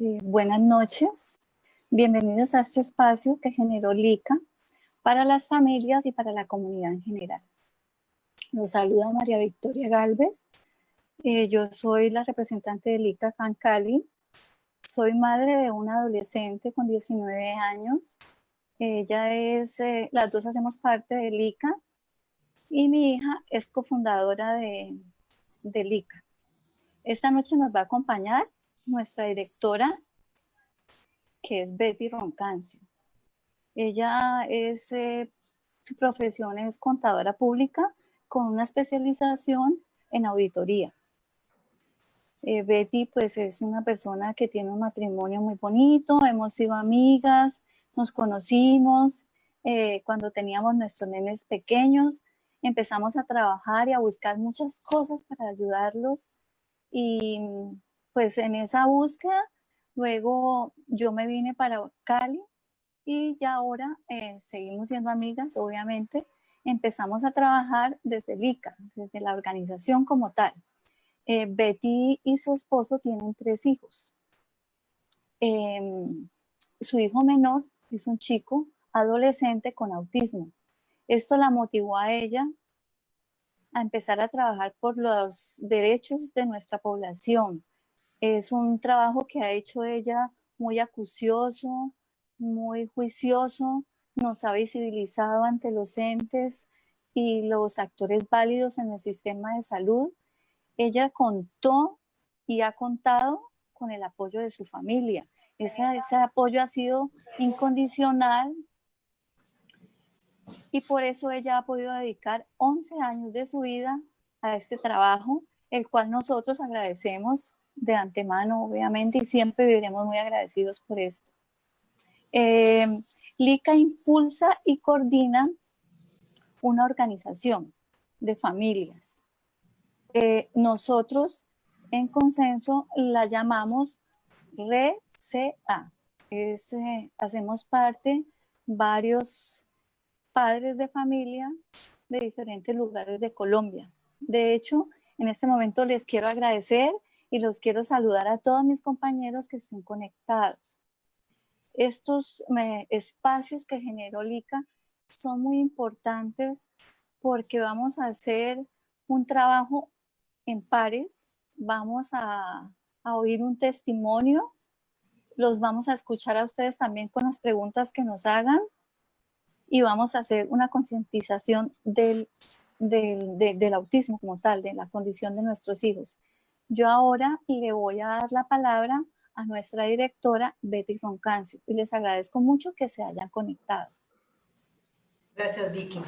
Buenas noches, bienvenidos a este espacio que generó LICA para las familias y para la comunidad en general. Los saluda María Victoria Galvez. Yo soy la representante de LICA acá en Cali. Soy madre de una adolescente con 19 años. Las dos hacemos parte de LICA y mi hija es cofundadora de LICA. Esta noche nos va a acompañar nuestra directora, que es Betty Roncancio. Ella su profesión es contadora pública con una especialización en auditoría. Betty pues es una persona que tiene un matrimonio muy bonito, hemos sido amigas, nos conocimos cuando teníamos nuestros nenes pequeños, empezamos a trabajar y a buscar muchas cosas para ayudarlos y pues en esa búsqueda luego yo me vine para Cali y ya ahora seguimos siendo amigas, obviamente. Empezamos a trabajar desde LICA, desde la organización como tal. Betty y su esposo tienen 3 hijos. Su hijo menor es un chico adolescente con autismo. Esto la motivó a ella a empezar a trabajar por los derechos de nuestra población. Es un trabajo que ha hecho ella muy acucioso, muy juicioso, nos ha visibilizado ante los entes y los actores válidos en el sistema de salud. Ella contó y ha contado con el apoyo de su familia. Ese apoyo ha sido incondicional y por eso ella ha podido dedicar 11 años de su vida a este trabajo, el cual nosotros agradecemos de antemano, obviamente, y siempre viviremos muy agradecidos por esto. LICA impulsa y coordina una organización de familias. Nosotros en consenso la llamamos RCA. Hacemos parte varios padres de familia de diferentes lugares de Colombia. De hecho, en este momento les quiero agradecer y los quiero saludar a todos mis compañeros que estén conectados. Estos espacios que generó LICA son muy importantes porque vamos a hacer un trabajo en pares, vamos a oír un testimonio, los vamos a escuchar a ustedes también con las preguntas que nos hagan y vamos a hacer una concientización del autismo como tal, de la condición de nuestros hijos. Yo ahora le voy a dar la palabra a nuestra directora Betty Roncancio y les agradezco mucho que se hayan conectado. Gracias, Vicky.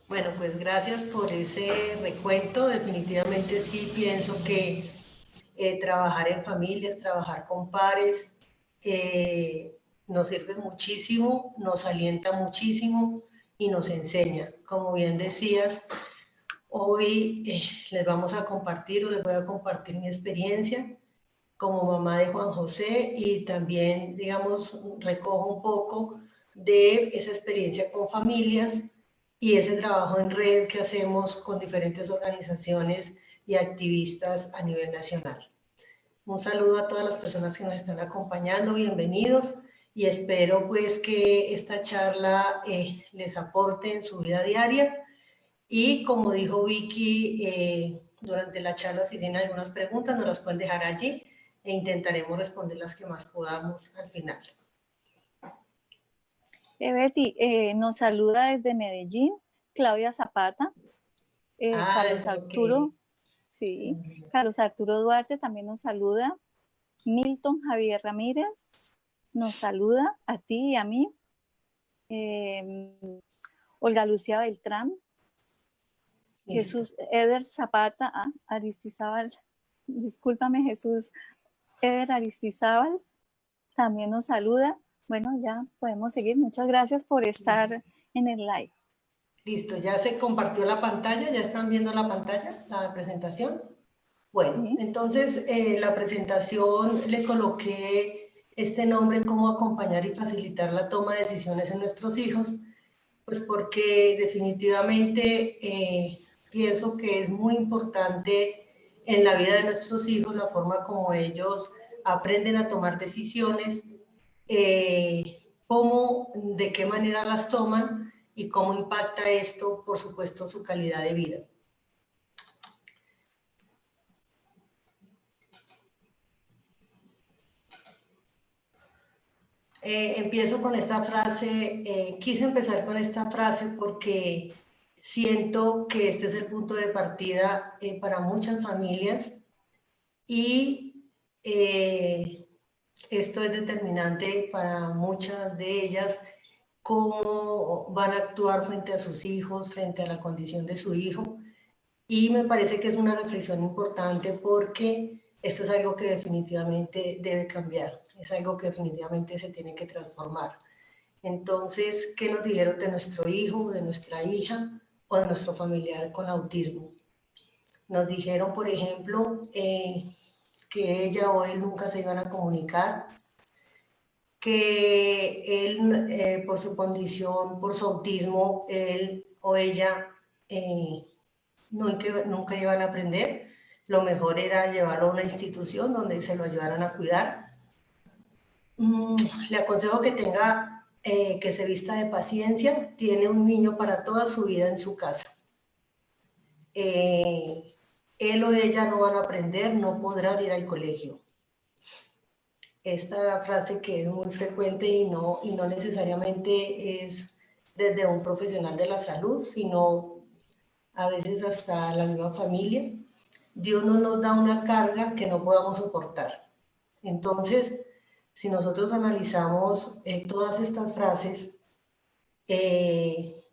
Bueno, pues gracias por ese recuento. Definitivamente sí pienso que trabajar en familias, trabajar con pares, nos sirve muchísimo, nos alienta muchísimo y nos enseña. Como bien decías, hoy les vamos a compartir o les voy a compartir mi experiencia como mamá de Juan José y también, digamos, recojo un poco de esa experiencia con familias y ese trabajo en red que hacemos con diferentes organizaciones y activistas a nivel nacional. Un saludo a todas las personas que nos están acompañando, bienvenidos y espero pues que esta charla les aporte en su vida diaria y como dijo Vicky, durante la charla si tienen algunas preguntas nos las pueden dejar allí e intentaremos responder las que más podamos al final. Betty, nos saluda desde Medellín Claudia Zapata, Carlos Arturo, sí, Carlos Arturo Duarte también nos saluda, Milton Javier Ramírez nos saluda a ti y a mí, Olga Lucía Beltrán, Jesús Eder Zapata, Aristizábal, discúlpame Jesús Eder Aristizábal también nos saluda. Bueno, ya podemos seguir. Muchas gracias por estar en el live. Listo, ya se compartió la pantalla, ya están viendo la pantalla, la presentación. Bueno, sí. Entonces la presentación le coloqué este nombre, cómo acompañar y facilitar la toma de decisiones en nuestros hijos, pues porque definitivamente pienso que es muy importante en la vida de nuestros hijos la forma como ellos aprenden a tomar decisiones, de qué manera las toman y cómo impacta esto, por supuesto, su calidad de vida. Empiezo con esta frase, quise empezar con esta frase porque siento que este es el punto de partida para muchas familias y esto es determinante para muchas de ellas, cómo van a actuar frente a sus hijos, frente a la condición de su hijo. Y me parece que es una reflexión importante porque esto es algo que definitivamente debe cambiar, es algo que definitivamente se tiene que transformar. Entonces, ¿qué nos dijeron de nuestro hijo, de nuestra hija o de nuestro familiar con autismo? Nos dijeron, por ejemplo, que ella o él nunca se iban a comunicar, que él, por su condición, por su autismo, él o ella nunca iban a aprender. Lo mejor era llevarlo a una institución donde se lo ayudaran a cuidar. Le aconsejo que que se vista de paciencia. Tiene un niño para toda su vida en su casa. Él o ella no van a aprender, no podrán ir al colegio. Esta frase que es muy frecuente y no necesariamente es desde un profesional de la salud, sino a veces hasta la misma familia. Dios no nos da una carga que no podamos soportar. Entonces, si nosotros analizamos todas estas frases,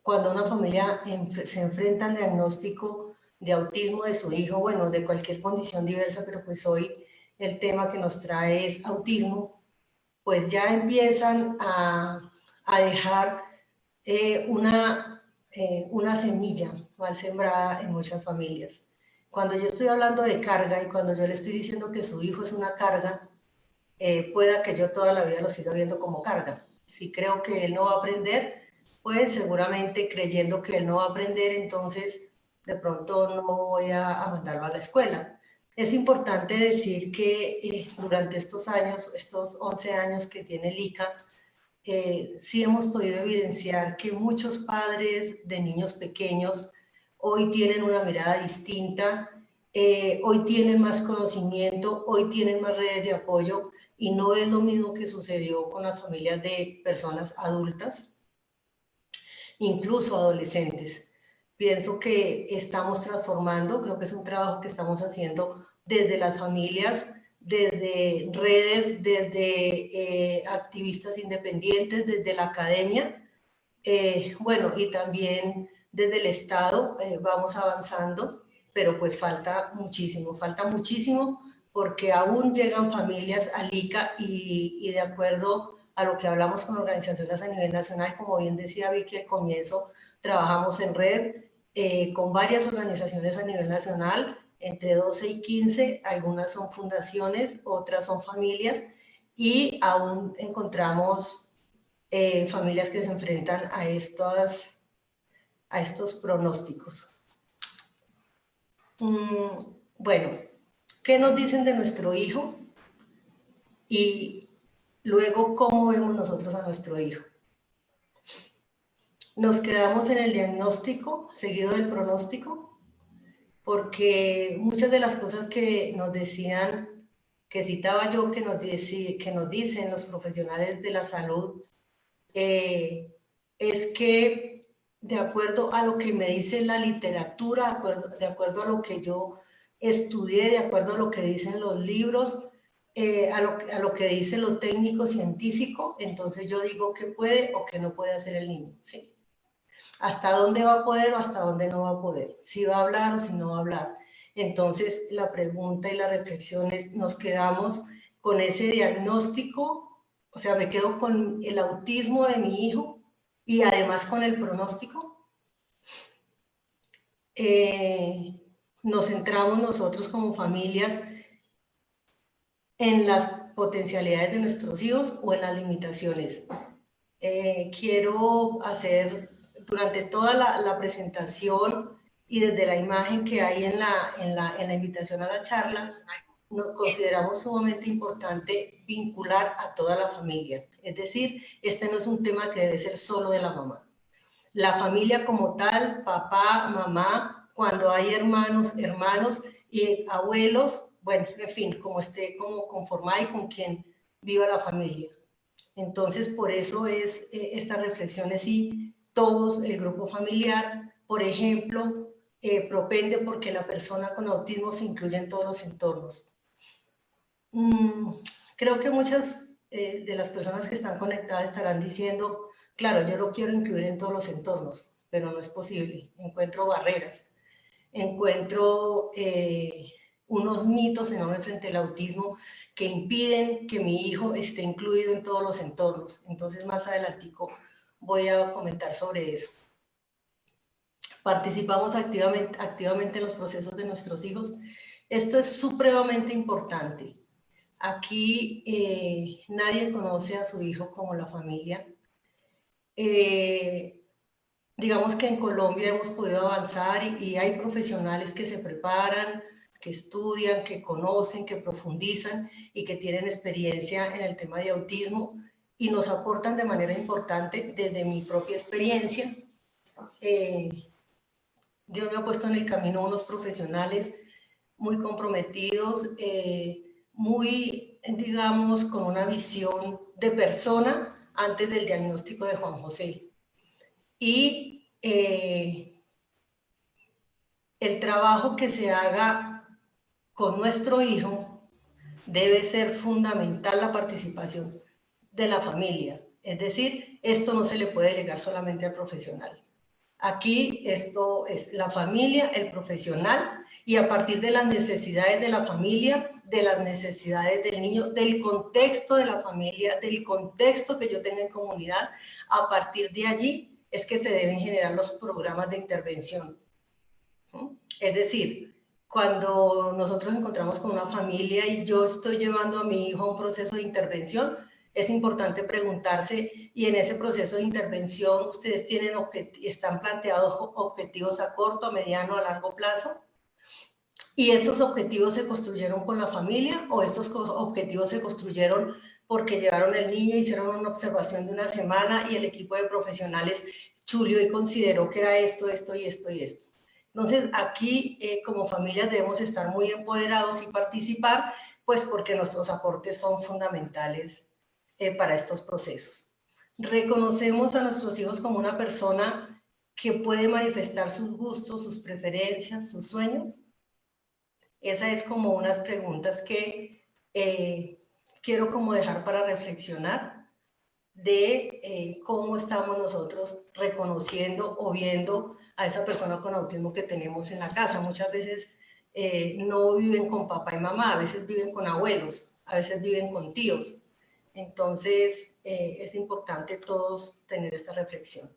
cuando una familia se enfrenta al diagnóstico de autismo de su hijo, bueno, de cualquier condición diversa, pero pues hoy el tema que nos trae es autismo, pues ya empiezan a dejar una semilla mal sembrada en muchas familias. Cuando yo estoy hablando de carga y cuando yo le estoy diciendo que su hijo es una carga, pueda que yo toda la vida lo siga viendo como carga. Si creo que él no va a aprender, pues seguramente creyendo que él no va a aprender, entonces de pronto no voy a mandarlo a la escuela. Es importante decir que durante estos años, estos 11 años que tiene el ICA, sí hemos podido evidenciar que muchos padres de niños pequeños hoy tienen una mirada distinta, hoy tienen más conocimiento, hoy tienen más redes de apoyo y no es lo mismo que sucedió con las familias de personas adultas, incluso adolescentes. Pienso que estamos transformando, creo que es un trabajo que estamos haciendo desde las familias, desde redes, desde activistas independientes, desde la academia, bueno, y también desde el Estado vamos avanzando, pero pues falta muchísimo porque aún llegan familias al ICA y de acuerdo a lo que hablamos con organizaciones a nivel nacional, como bien decía Vicky al comienzo, trabajamos en red con varias organizaciones a nivel nacional, entre 12 y 15, algunas son fundaciones, otras son familias, y aún encontramos familias que se enfrentan a estos pronósticos. Bueno, ¿qué nos dicen de nuestro hijo? Y luego, ¿cómo vemos nosotros a nuestro hijo? Nos quedamos en el diagnóstico seguido del pronóstico, porque muchas de las cosas que nos decían, que citaba yo, que nos dicen los profesionales de la salud, es que de acuerdo a lo que me dice la literatura, de acuerdo a lo que yo estudié, de acuerdo a lo que dicen los libros, a lo que dice lo técnico científico, entonces yo digo que puede o que no puede hacer el niño, ¿sí? Hasta dónde va a poder o hasta dónde no va a poder, si va a hablar o si no va a hablar. Entonces la pregunta y la reflexión es, ¿nos quedamos con ese diagnóstico? O sea, me quedo con el autismo de mi hijo y además con el pronóstico. Nos centramos nosotros como familias en las potencialidades de nuestros hijos o en las limitaciones. Quiero hacer durante toda la presentación y desde la imagen que hay en la invitación a la charla, consideramos sumamente importante vincular a toda la familia. Es decir, este no es un tema que debe ser solo de la mamá. La familia como tal, papá, mamá, cuando hay hermanos y abuelos, bueno, en fin, como esté como conformada y con quien viva la familia. Entonces, por eso es estas reflexiones y todos, el grupo familiar, por ejemplo, propende porque la persona con autismo se incluye en todos los entornos. Creo que muchas de las personas que están conectadas estarán diciendo, claro, yo lo quiero incluir en todos los entornos, pero no es posible. Encuentro barreras, encuentro unos mitos enormes frente al autismo que impiden que mi hijo esté incluido en todos los entornos. Entonces, más adelantico voy a comentar sobre eso. Participamos activamente en los procesos de nuestros hijos. Esto es supremamente importante. Aquí nadie conoce a su hijo como la familia. Digamos que en Colombia hemos podido avanzar y hay profesionales que se preparan, que estudian, que conocen, que profundizan y que tienen experiencia en el tema de autismo y nos aportan de manera importante desde mi propia experiencia. Yo me he puesto en el camino unos profesionales muy comprometidos, muy, digamos, con una visión de persona antes del diagnóstico de Juan José. Y el trabajo que se haga con nuestro hijo debe ser fundamental la participación de la familia. Es decir, esto no se le puede delegar solamente al profesional. Aquí esto es la familia, el profesional, y a partir de las necesidades de la familia, de las necesidades del niño, del contexto de la familia, del contexto que yo tenga en comunidad, a partir de allí es que se deben generar los programas de intervención. Es decir, cuando nosotros encontramos con una familia y yo estoy llevando a mi hijo a un proceso de intervención, es importante preguntarse, y en ese proceso de intervención, ¿ustedes están planteados objetivos a corto, a mediano, a largo plazo? ¿Y estos objetivos se construyeron con la familia o estos objetivos se construyeron porque llevaron el niño, hicieron una observación de una semana y el equipo de profesionales chulió y consideró que era esto, esto y esto y esto? Entonces, aquí como familias debemos estar muy empoderados y participar, pues porque nuestros aportes son fundamentales para estos procesos. Reconocemos a nuestros hijos como una persona que puede manifestar sus gustos, sus preferencias, sus sueños. Esa es como unas preguntas que quiero como dejar para reflexionar de cómo estamos nosotros reconociendo o viendo a esa persona con autismo que tenemos en la casa. Muchas veces no viven con papá y mamá, a veces viven con abuelos, a veces viven con tíos. Entonces, es importante todos tener esta reflexión.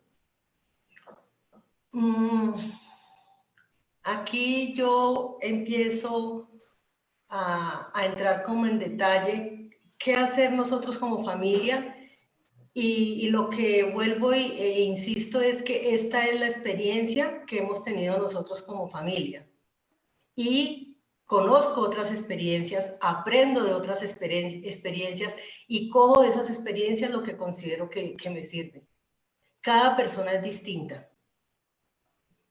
Aquí yo empiezo a entrar como en detalle qué hacer nosotros como familia y lo que vuelvo e insisto es que esta es la experiencia que hemos tenido nosotros como familia y conozco otras experiencias, aprendo de otras experiencias y cojo de esas experiencias lo que considero que me sirve. Cada persona es distinta.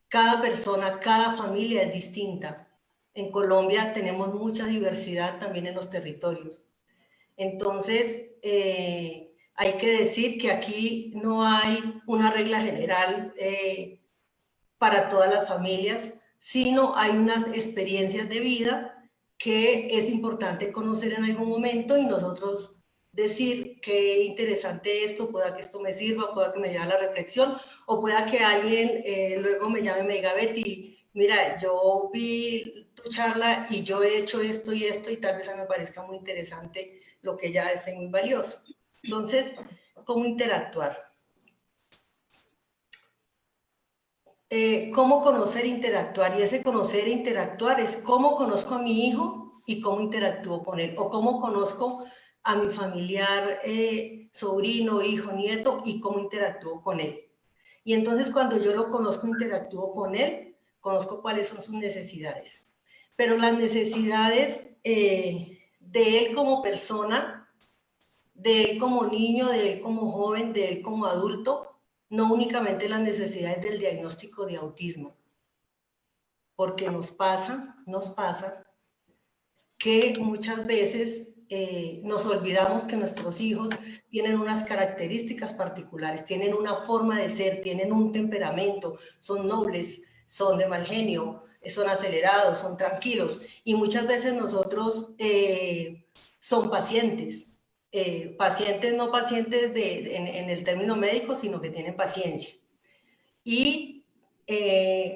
Cada persona, cada familia es distinta. En Colombia tenemos mucha diversidad también en los territorios. Entonces, hay que decir que aquí no hay una regla general para todas las familias, sino hay unas experiencias de vida que es importante conocer en algún momento y nosotros decir qué interesante esto, pueda que esto me sirva, pueda que me lleve a la reflexión o pueda que alguien luego me llame y me diga, Betty, mira, yo vi tu charla y yo he hecho esto y tal vez a mí me parezca muy interesante lo que ya es muy valioso. Entonces, ¿cómo interactuar? Cómo conocer e interactuar, y ese conocer e interactuar es cómo conozco a mi hijo y cómo interactúo con él, o cómo conozco a mi familiar, sobrino, hijo, nieto, y cómo interactúo con él. Y entonces cuando yo lo conozco, interactúo con él, conozco cuáles son sus necesidades. Pero las necesidades de él como persona, de él como niño, de él como joven, de él como adulto, no únicamente las necesidades del diagnóstico de autismo, porque nos pasa que muchas veces nos olvidamos que nuestros hijos tienen unas características particulares, tienen una forma de ser, tienen un temperamento, son nobles, son de mal genio, son acelerados, son tranquilos, y muchas veces nosotros son pacientes, pacientes no pacientes en el término médico, sino que tienen paciencia. Y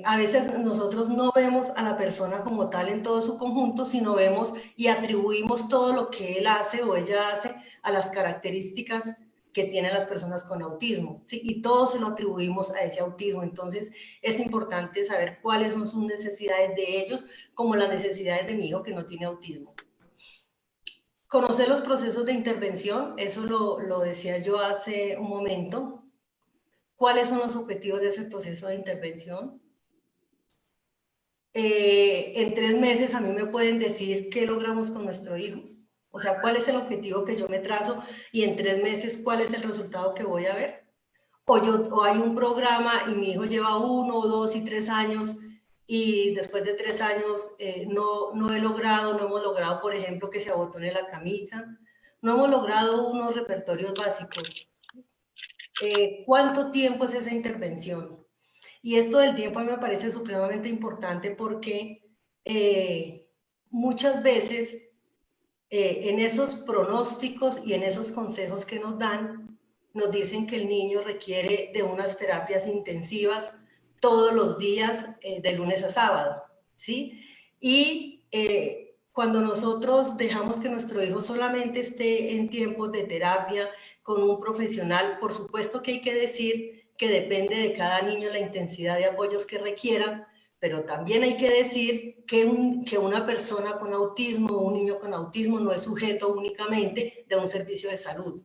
a veces nosotros no vemos a la persona como tal en todo su conjunto, sino vemos y atribuimos todo lo que él hace o ella hace a las características que tienen las personas con autismo, ¿sí? Y todo se lo atribuimos a ese autismo. Entonces es importante saber cuáles son sus necesidades de ellos, como las necesidades de mi hijo que no tiene autismo. Conocer los procesos de intervención, eso lo decía yo hace un momento. ¿Cuáles son los objetivos de ese proceso de intervención? En 3 meses a mí me pueden decir qué logramos con nuestro hijo. O sea, ¿cuál es el objetivo que yo me trazo? Y en 3 meses, ¿cuál es el resultado que voy a ver? O hay un programa y mi hijo lleva 1, 2 y 3 años y después de 3 años no hemos logrado, por ejemplo, que se abotone la camisa. No hemos logrado unos repertorios básicos. ¿Cuánto tiempo es esa intervención? Y esto del tiempo a mí me parece supremamente importante porque muchas veces en esos pronósticos y en esos consejos que nos dan, nos dicen que el niño requiere de unas terapias intensivas todos los días de lunes a sábado, ¿sí? Y cuando nosotros dejamos que nuestro hijo solamente esté en tiempos de terapia con un profesional, por supuesto que hay que decir que depende de cada niño la intensidad de apoyos que requiera, pero también hay que decir que una persona con autismo o un niño con autismo no es sujeto únicamente de un servicio de salud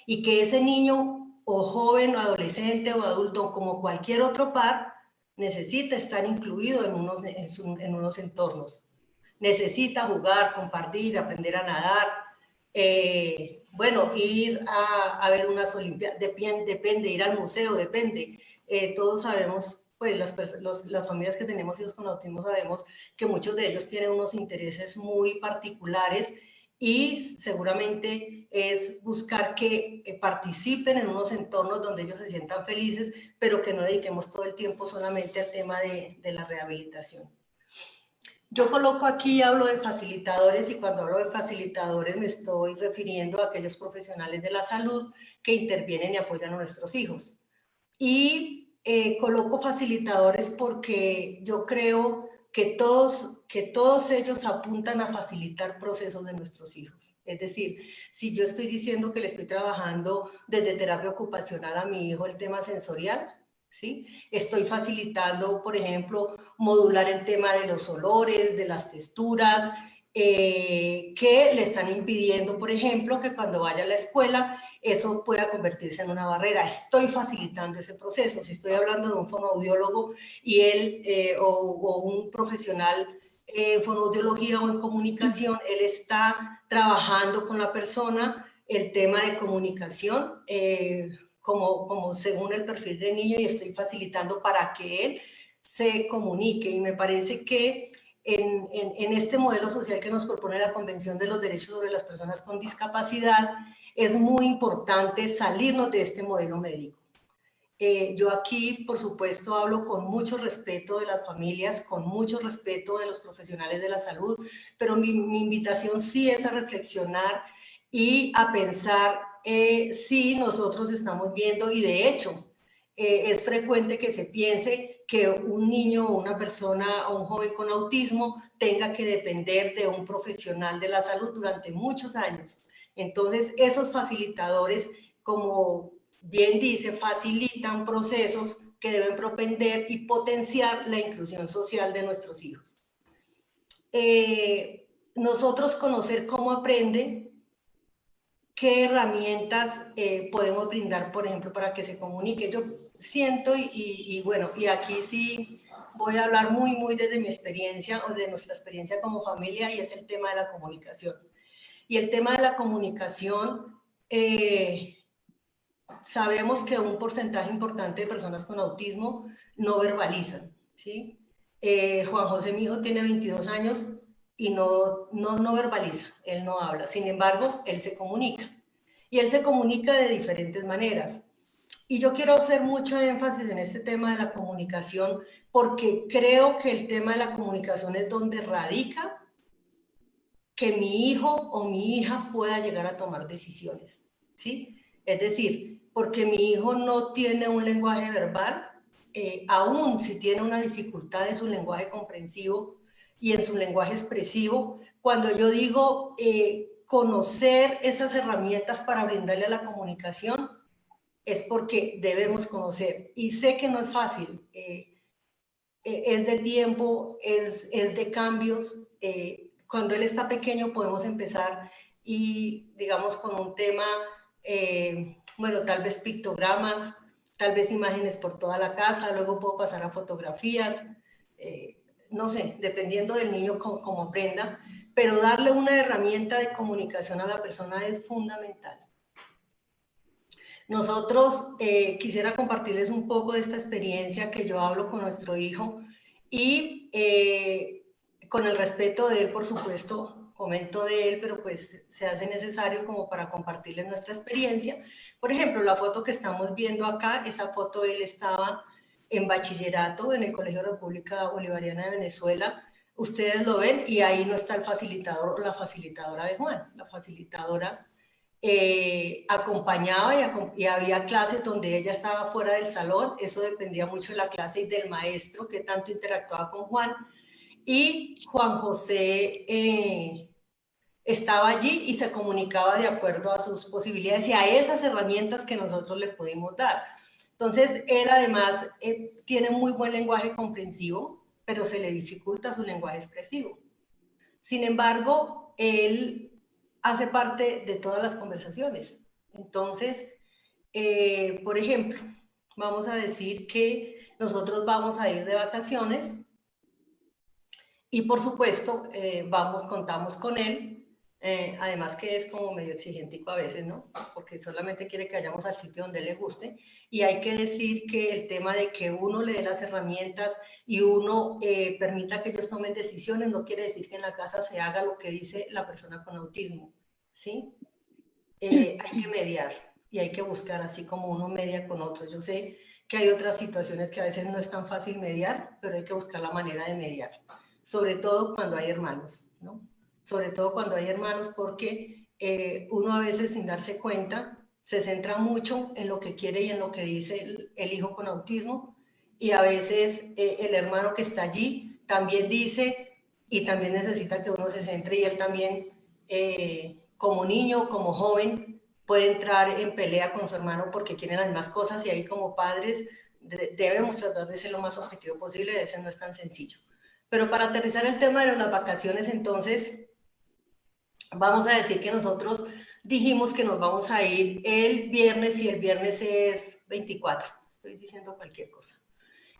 y que ese niño o joven o adolescente o adulto como cualquier otro par necesita estar incluido en unos entornos. Necesita jugar, compartir, aprender a nadar, bueno, ir a ver unas olimpiadas, depende, ir al museo, depende. Todos sabemos, pues las familias que tenemos hijos con autismo sabemos que muchos de ellos tienen unos intereses muy particulares y seguramente es buscar que participen en unos entornos donde ellos se sientan felices, pero que no dediquemos todo el tiempo solamente al tema de la rehabilitación. Yo coloco aquí, hablo de facilitadores y cuando hablo de facilitadores me estoy refiriendo a aquellos profesionales de la salud que intervienen y apoyan a nuestros hijos. Y coloco facilitadores porque yo creo que todos ellos apuntan a facilitar procesos de nuestros hijos. Es decir, si yo estoy diciendo que le estoy trabajando desde terapia ocupacional a mi hijo el tema sensorial, ¿sí? Estoy facilitando, por ejemplo, modular el tema de los olores, de las texturas, que le están impidiendo, por ejemplo, que cuando vaya a la escuela eso pueda convertirse en una barrera. Estoy facilitando ese proceso. Si estoy hablando de un fonoaudiólogo y él o un profesional en fonoaudiología o en comunicación, él está trabajando con la persona el tema de comunicación como según el perfil del niño y estoy facilitando para que él se comunique. Y me parece que en este modelo social que nos propone la Convención de los Derechos sobre las Personas con Discapacidad, es muy importante salirnos de este modelo médico. Yo aquí, por supuesto, hablo con mucho respeto de las familias, con mucho respeto de los profesionales de la salud, pero mi invitación sí es a reflexionar y a pensar si nosotros estamos viendo, y de hecho, es frecuente que se piense que un niño o una persona o un joven con autismo tenga que depender de un profesional de la salud durante muchos años. Entonces, esos facilitadores, como bien dice, facilitan procesos que deben propender y potenciar la inclusión social de nuestros hijos. Nosotros conocer cómo aprenden, qué herramientas podemos brindar, por ejemplo, para que se comunique. Yo siento, y bueno, y aquí sí voy a hablar muy desde mi experiencia o de nuestra experiencia como familia, y es el tema de la comunicación. Y el tema de la comunicación, sabemos que un porcentaje importante de personas con autismo no verbalizan, ¿sí? Juan José, mi hijo, tiene 22 años y no verbaliza, él no habla. Sin embargo, él se comunica. Y él se comunica de diferentes maneras. Y yo quiero hacer mucho énfasis en este tema de la comunicación, porque creo que el tema de la comunicación es donde radica que mi hijo o mi hija pueda llegar a tomar decisiones, ¿sí? Es decir, porque mi hijo no tiene un lenguaje verbal, aún si tiene una dificultad en su lenguaje comprensivo y en su lenguaje expresivo, cuando yo digo conocer esas herramientas para brindarle a la comunicación, es porque debemos conocer. Y sé que no es fácil, es de tiempo, es de cambios. Cuando él está pequeño podemos empezar y, digamos, con un tema, bueno, tal vez pictogramas, tal vez imágenes por toda la casa, luego puedo pasar a fotografías, no sé, dependiendo del niño como aprenda, pero darle una herramienta de comunicación a la persona es fundamental. Nosotros, quisiera compartirles un poco de esta experiencia que yo hablo con nuestro hijo y con el respeto de él, por supuesto, comento de él, pero pues se hace necesario como para compartirles nuestra experiencia. Por ejemplo, la foto que estamos viendo acá, esa foto él estaba en bachillerato en el Colegio República Bolivariana de Venezuela. Ustedes lo ven y ahí no está el facilitador o la facilitadora de Juan, la facilitadora acompañaba y había clases donde ella estaba fuera del salón, eso dependía mucho de la clase y del maestro que tanto interactuaba con Juan, y Juan José estaba allí y se comunicaba de acuerdo a sus posibilidades y a esas herramientas que nosotros le pudimos dar. Entonces, él además tiene muy buen lenguaje comprensivo, pero se le dificulta su lenguaje expresivo. Sin embargo, él hace parte de todas las conversaciones. Entonces, por ejemplo, vamos a decir que nosotros vamos a ir de vacaciones y por supuesto contamos con él, además que es como medio exigentico a veces, ¿no? Porque solamente quiere que vayamos al sitio donde le guste, y hay que decir que el tema de que uno le dé las herramientas y uno permita que ellos tomen decisiones no quiere decir que en la casa se haga lo que dice la persona con autismo, ¿sí? Hay que mediar y hay que buscar, así como uno media con otro. Yo sé que hay otras situaciones que a veces no es tan fácil mediar, pero hay que buscar la manera de mediar, sobre todo cuando hay hermanos, ¿no? Sobre todo cuando hay hermanos, porque uno a veces sin darse cuenta se centra mucho en lo que quiere y en lo que dice el hijo con autismo, y a veces el hermano que está allí también dice y también necesita que uno se centre, y él también como niño, como joven, puede entrar en pelea con su hermano porque quieren las mismas cosas, y ahí como padres debemos tratar de ser lo más objetivo posible, a veces no es tan sencillo. Pero para aterrizar el tema de las vacaciones, entonces, vamos a decir que nosotros dijimos que nos vamos a ir el viernes, y el viernes es 24, estoy diciendo cualquier cosa.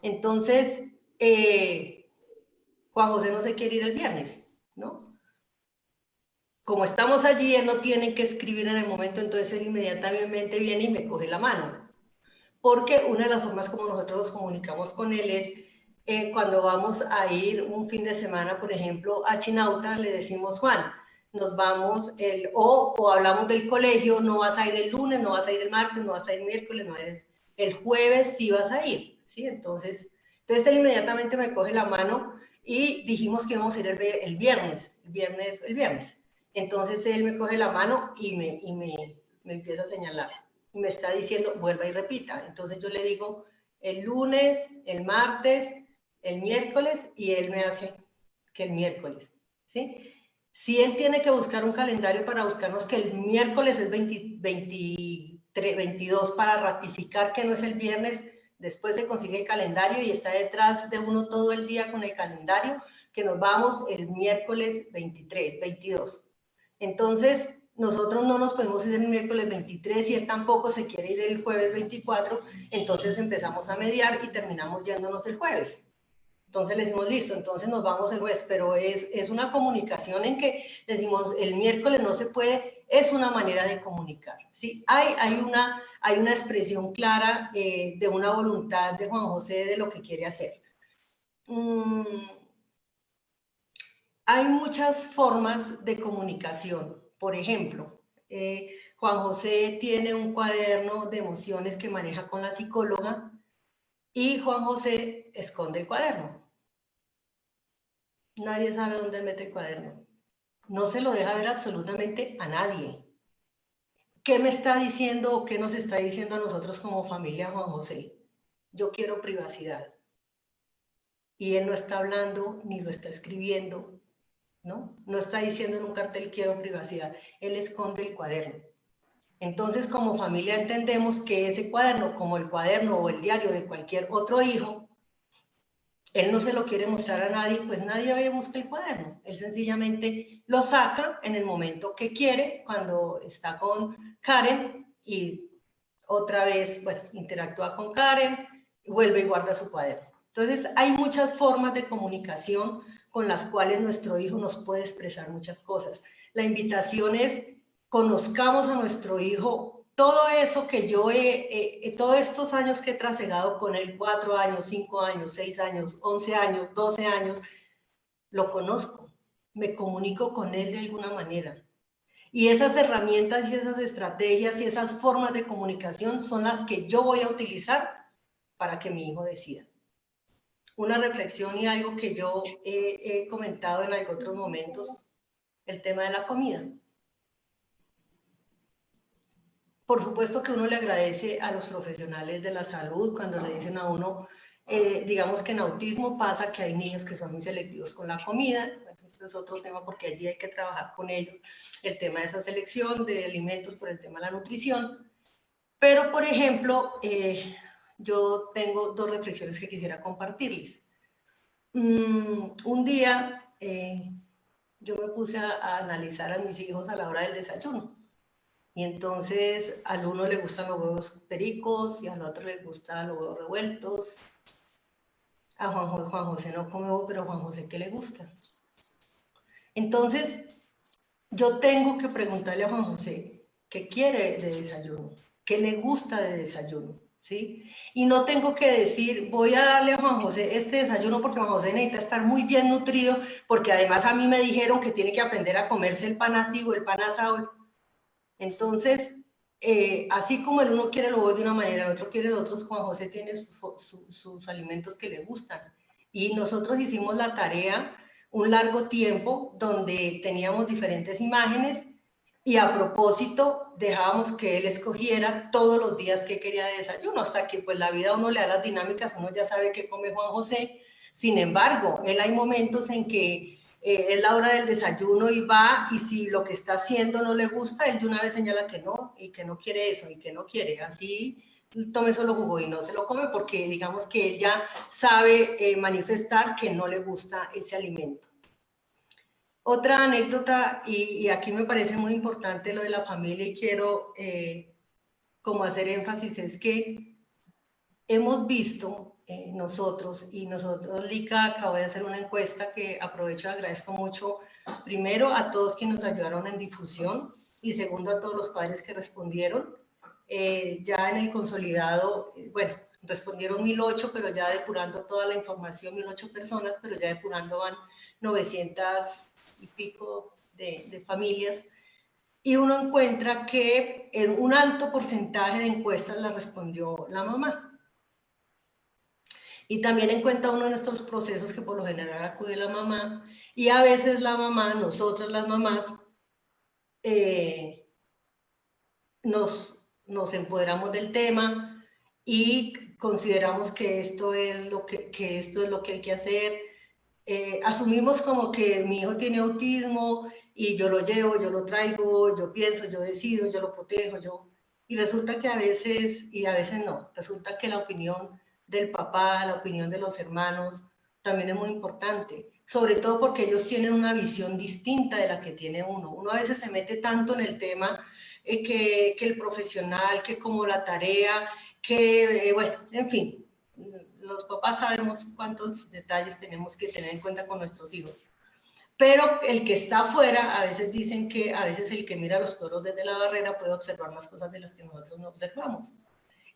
Entonces, Juan José no se quiere ir el viernes, ¿no? Como estamos allí, él no tiene que escribir en el momento, entonces él inmediatamente viene y me coge la mano. Porque una de las formas como nosotros nos comunicamos con él es cuando vamos a ir un fin de semana, por ejemplo, a Chinauta, le decimos, Juan, nos vamos, o hablamos del colegio, no vas a ir el lunes, no vas a ir el martes, no vas a ir el miércoles, no eres, el jueves sí vas a ir, ¿sí? Entonces él inmediatamente me coge la mano y dijimos que íbamos a ir el viernes. Entonces él me coge la mano y me empieza a señalar y me está diciendo, vuelva y repita. Entonces yo le digo el lunes, el martes, el miércoles, y él me hace que el miércoles, ¿sí? Si él tiene que buscar un calendario para buscarnos que el miércoles es 22 para ratificar que no es el viernes, después se consigue el calendario y está detrás de uno todo el día con el calendario, que nos vamos el miércoles 22. Entonces, nosotros no nos podemos ir el miércoles 23 y él tampoco se quiere ir el jueves 24, entonces empezamos a mediar y terminamos yéndonos el jueves. Entonces le decimos, listo, entonces nos vamos el jueves, pero es una comunicación en que le decimos, el miércoles no se puede, es una manera de comunicar, ¿sí? Hay una expresión clara de una voluntad de Juan José de lo que quiere hacer. Hay muchas formas de comunicación. Por ejemplo, Juan José tiene un cuaderno de emociones que maneja con la psicóloga y Juan José esconde el cuaderno. Nadie sabe dónde mete el cuaderno. No se lo deja ver absolutamente a nadie. ¿Qué me está diciendo o qué nos está diciendo a nosotros como familia Juan José? Yo quiero privacidad. Y él no está hablando ni lo está escribiendo, ¿no? No está diciendo en un cartel quiero privacidad. Él esconde el cuaderno. Entonces, como familia entendemos que ese cuaderno, como el cuaderno o el diario de cualquier otro hijo, él no se lo quiere mostrar a nadie, pues nadie va a buscar el cuaderno. Él sencillamente lo saca en el momento que quiere, cuando está con Karen y otra vez, bueno, interactúa con Karen, vuelve y guarda su cuaderno. Entonces, hay muchas formas de comunicación con las cuales nuestro hijo nos puede expresar muchas cosas. La invitación es conozcamos a nuestro hijo. Todo eso que yo todos estos años que he trasegado con él, 4 años, 5 años, 6 años, 11 años, 12 años, lo conozco, me comunico con él de alguna manera. Y esas herramientas y esas estrategias y esas formas de comunicación son las que yo voy a utilizar para que mi hijo decida. Una reflexión y algo que yo he comentado en otros momentos, el tema de la comida. Por supuesto que uno le agradece a los profesionales de la salud cuando le dicen a uno, digamos que en autismo pasa que hay niños que son muy selectivos con la comida. Este es otro tema porque allí hay que trabajar con ellos, el tema de esa selección de alimentos por el tema de la nutrición. Pero, por ejemplo, yo tengo 2 reflexiones que quisiera compartirles. Un día yo me puse a analizar a mis hijos a la hora del desayuno. Y entonces al uno le gustan los huevos pericos y al otro le gustan los huevos revueltos. A Juan José no come huevo, pero a Juan José, ¿qué le gusta? Entonces yo tengo que preguntarle a Juan José qué quiere de desayuno, qué le gusta de desayuno, ¿sí? Y no tengo que decir, voy a darle a Juan José este desayuno porque Juan José necesita estar muy bien nutrido, porque además a mí me dijeron que tiene que aprender a comerse el pan así o el pan asado. Entonces, así como el uno quiere lo huevos de una manera, el otro quiere el otro, Juan José tiene sus alimentos que le gustan. Y nosotros hicimos la tarea un largo tiempo donde teníamos diferentes imágenes y a propósito dejábamos que él escogiera todos los días que quería de desayuno, hasta que pues la vida a uno le da las dinámicas, uno ya sabe qué come Juan José. Sin embargo, él hay momentos en que es la hora del desayuno y va, y si lo que está haciendo no le gusta, él de una vez señala que no, y que no quiere eso, y que no quiere, así tome solo jugo y no se lo come porque digamos que él ya sabe manifestar que no le gusta ese alimento. Otra anécdota, y aquí me parece muy importante lo de la familia y quiero como hacer énfasis, es que hemos visto nosotros, Lica, acabo de hacer una encuesta que aprovecho y agradezco mucho, primero a todos quienes nos ayudaron en difusión y segundo a todos los padres que respondieron. Ya en el consolidado, bueno, respondieron 1008, pero ya depurando toda la información, 1008 personas, pero ya depurando van 900 y pico de familias. Y uno encuentra que en un alto porcentaje de encuestas la respondió la mamá. Y también encuentra uno en estos procesos que por lo general acude la mamá, y a veces la mamá, nosotras las mamás, nos empoderamos del tema y consideramos que esto es lo que hay que hacer. Asumimos como que mi hijo tiene autismo y yo lo llevo, yo lo traigo, yo pienso, yo decido, yo lo protejo, y resulta que a veces, y a veces no, resulta que la opinión del papá, la opinión de los hermanos, también es muy importante, sobre todo porque ellos tienen una visión distinta de la que tiene uno. Uno a veces se mete tanto en el tema que el profesional, que como la tarea, que, bueno, en fin, los papás sabemos cuántos detalles tenemos que tener en cuenta con nuestros hijos. Pero el que está afuera, a veces dicen que a veces el que mira los toros desde la barrera puede observar más cosas de las que nosotros no observamos.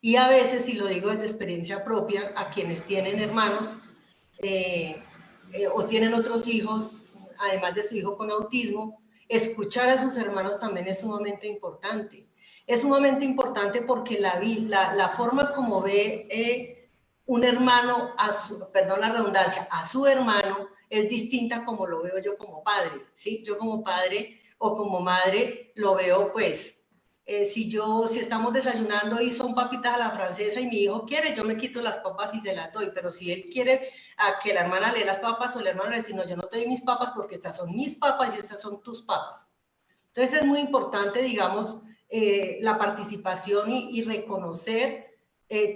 Y a veces, y lo digo desde experiencia propia, a quienes tienen hermanos o tienen otros hijos, además de su hijo con autismo, escuchar a sus hermanos también es sumamente importante. Es sumamente importante porque la forma como ve un hermano, perdón la redundancia, a su hermano, es distinta como lo veo yo como padre, ¿sí? Yo como padre o como madre lo veo pues, si estamos desayunando y son papitas a la francesa y mi hijo quiere, yo me quito las papas y se las doy, pero si él quiere a que la hermana le dé las papas o la hermana le dice, no, yo no te doy mis papas porque estas son mis papas y estas son tus papas. Entonces es muy importante, digamos, la participación y reconocer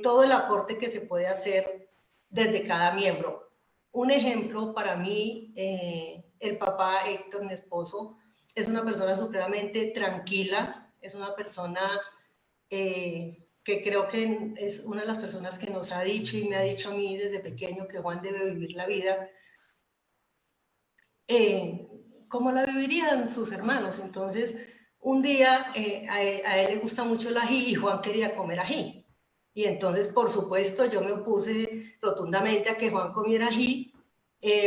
todo el aporte que se puede hacer desde cada miembro. Un ejemplo para mí, el papá Héctor, mi esposo, es una persona supremamente tranquila, es una persona que creo que es una de las personas que nos ha dicho y me ha dicho a mí desde pequeño que Juan debe vivir la vida como la vivirían sus hermanos. Entonces, un día a él le gusta mucho el ají y Juan quería comer ají. Y entonces, por supuesto, yo me opuse rotundamente a que Juan comiera ají,